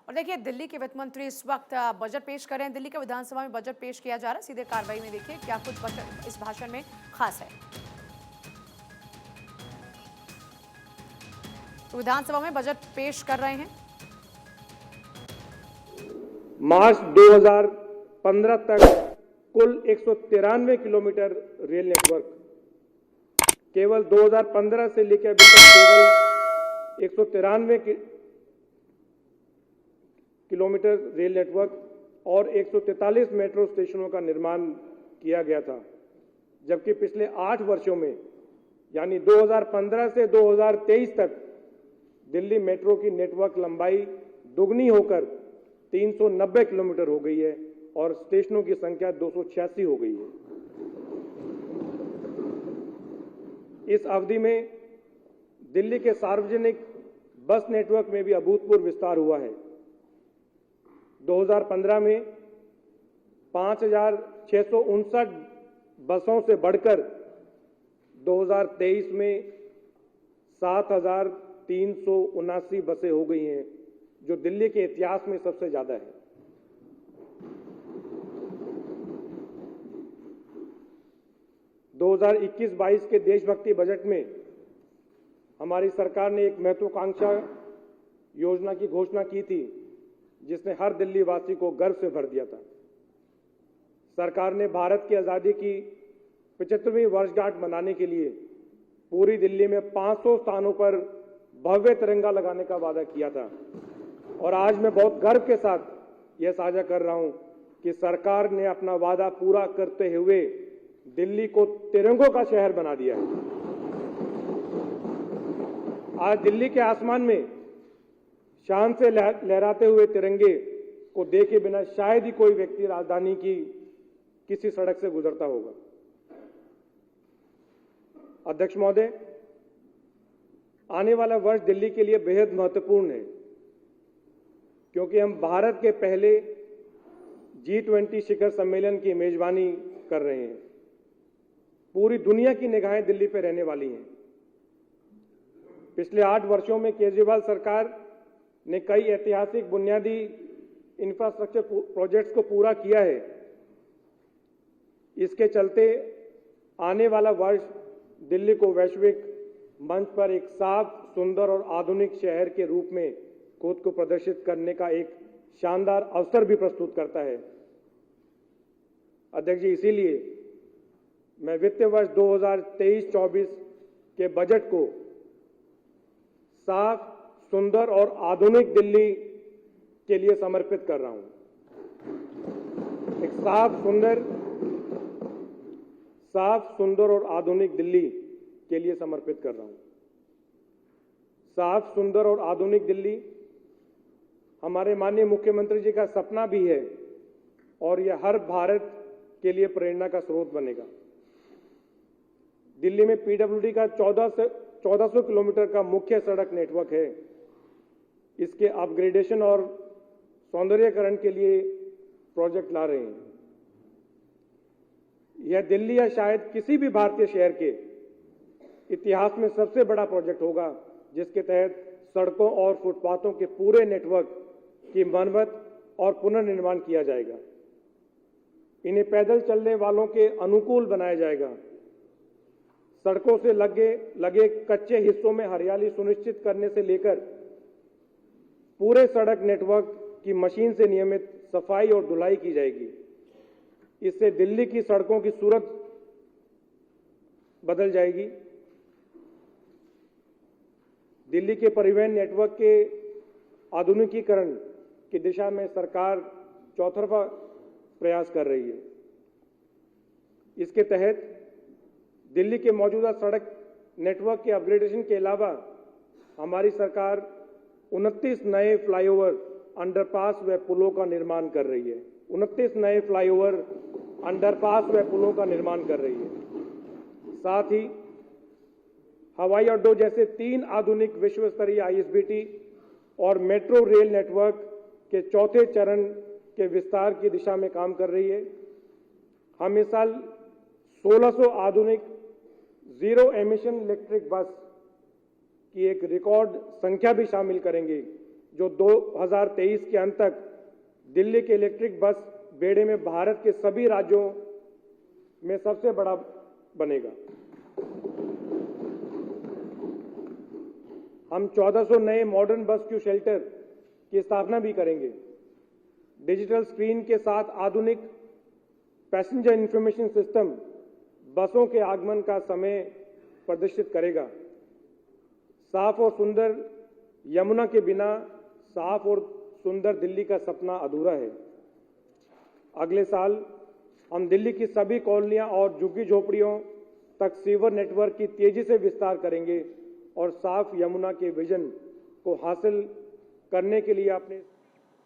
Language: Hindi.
और देखिए दिल्ली के वित्त मंत्री इस वक्त बजट पेश कर रहे हैं। दिल्ली का विधानसभा में बजट पेश किया जा रहा है। सीधे कार्रवाई में देखिए क्या कुछ बजट इस भाषण में खास है। तो विधानसभा में बजट पेश कर रहे हैं। मार्च 2015 तक कुल 193 किलोमीटर रेल नेटवर्क, केवल 2015 से लेकर अभी तक केवल 193 किलोमीटर रेल नेटवर्क और 143 मेट्रो स्टेशनों का निर्माण किया गया था, जबकि पिछले 8 वर्षों में यानी 2015 से 2023 तक दिल्ली मेट्रो की नेटवर्क लंबाई दुगनी होकर 390 किलोमीटर हो गई है और स्टेशनों की संख्या 286 हो गई है। इस अवधि में दिल्ली के सार्वजनिक बस नेटवर्क में भी अभूतपूर्व विस्तार हुआ है। 2015 में 5,659 बसों से बढ़कर 2023 में 7,379 बसें हो गई हैं, जो दिल्ली के इतिहास में सबसे ज्यादा है। दो 2021-22 के देशभक्ति बजट में हमारी सरकार ने एक महत्वाकांक्षा योजना की घोषणा की थी, जिसने हर दिल्ली वासी को गर्व से भर दिया था। सरकार ने भारत की आजादी की 75वीं वर्षगांठ मनाने के लिए पूरी दिल्ली में 500 स्थानों पर भव्य तिरंगा लगाने का वादा किया था और आज मैं बहुत गर्व के साथ यह साझा कर रहा हूं कि सरकार ने अपना वादा पूरा करते हुए दिल्ली को तिरंगों का शहर बना दिया है। आज दिल्ली के आसमान में शान से लहराते हुए तिरंगे को देखे बिना शायद ही कोई व्यक्ति राजधानी की किसी सड़क से गुजरता होगा। अध्यक्ष महोदय, आने वाला वर्ष दिल्ली के लिए बेहद महत्वपूर्ण है, क्योंकि हम भारत के पहले G20 शिखर सम्मेलन की मेजबानी कर रहे हैं। पूरी दुनिया की निगाहें दिल्ली पर रहने वाली हैं। पिछले 8 वर्षों में केजरीवाल सरकार ने कई ऐतिहासिक बुनियादी इंफ्रास्ट्रक्चर प्रोजेक्ट्स को पूरा किया है। इसके चलते आने वाला वर्ष दिल्ली को वैश्विक मंच पर एक साफ, सुंदर और आधुनिक शहर के रूप में खुद को प्रदर्शित करने का एक शानदार अवसर भी प्रस्तुत करता है। अध्यक्ष जी, इसीलिए मैं वित्तीय वर्ष 2023-24 के बजट को साफ, सुंदर और आधुनिक दिल्ली के लिए समर्पित कर रहा हूं। एक साफ, सुंदर और आधुनिक दिल्ली के लिए समर्पित कर रहा हूं। साफ, सुंदर और आधुनिक दिल्ली हमारे माननीय मुख्यमंत्री जी का सपना भी है और यह हर भारत के लिए प्रेरणा का स्रोत बनेगा। दिल्ली में पीडब्ल्यूडी का 1400 किलोमीटर का मुख्य सड़क नेटवर्क है। इसके अपग्रेडेशन और सौंदर्यीकरण के लिए प्रोजेक्ट ला रहे हैं। यह दिल्ली या शायद किसी भी भारतीय शहर के इतिहास में सबसे बड़ा प्रोजेक्ट होगा, जिसके तहत सड़कों और फुटपाथों के पूरे नेटवर्क की मरम्मत और पुनर्निर्माण किया जाएगा। इन्हें पैदल चलने वालों के अनुकूल बनाया जाएगा। सड़कों से लगे कच्चे हिस्सों में हरियाली सुनिश्चित करने से लेकर पूरे सड़क नेटवर्क की मशीन से नियमित सफाई और धुलाई की जाएगी। इससे दिल्ली की सड़कों की सूरत बदल जाएगी। दिल्ली के परिवहन नेटवर्क के आधुनिकीकरण की दिशा में सरकार चौतरफा प्रयास कर रही है। इसके तहत दिल्ली के मौजूदा सड़क नेटवर्क के अपग्रेडेशन के अलावा हमारी सरकार 29 नए फ्लाईओवर, अंडरपास व पुलों का निर्माण कर रही है। 29 नए फ्लाईओवर, अंडरपास व पुलों का निर्माण कर रही है। साथ ही हवाई अड्डों जैसे 3 आधुनिक विश्व स्तरीय ISBT और मेट्रो रेल नेटवर्क के चौथे चरण के विस्तार की दिशा में काम कर रही है। हम इस साल 1600 आधुनिक जीरो एमिशन इलेक्ट्रिक बस की एक रिकॉर्ड संख्या भी शामिल करेंगे, जो 2023 के अंत तक दिल्ली के इलेक्ट्रिक बस बेड़े में भारत के सभी राज्यों में सबसे बड़ा बनेगा। हम 1400 नए मॉडर्न बस क्यू शेल्टर की स्थापना भी करेंगे। डिजिटल स्क्रीन के साथ आधुनिक पैसेंजर इंफॉर्मेशन सिस्टम बसों के आगमन का समय प्रदर्शित करेगा। साफ और सुंदर यमुना के बिना साफ और सुंदर दिल्ली का सपना अधूरा है। अगले साल हम दिल्ली की सभी कॉलोनियां और झुग्गी झोपड़ियों तक सीवर नेटवर्क की तेजी से विस्तार करेंगे और साफ यमुना के विजन को हासिल करने के लिए अपने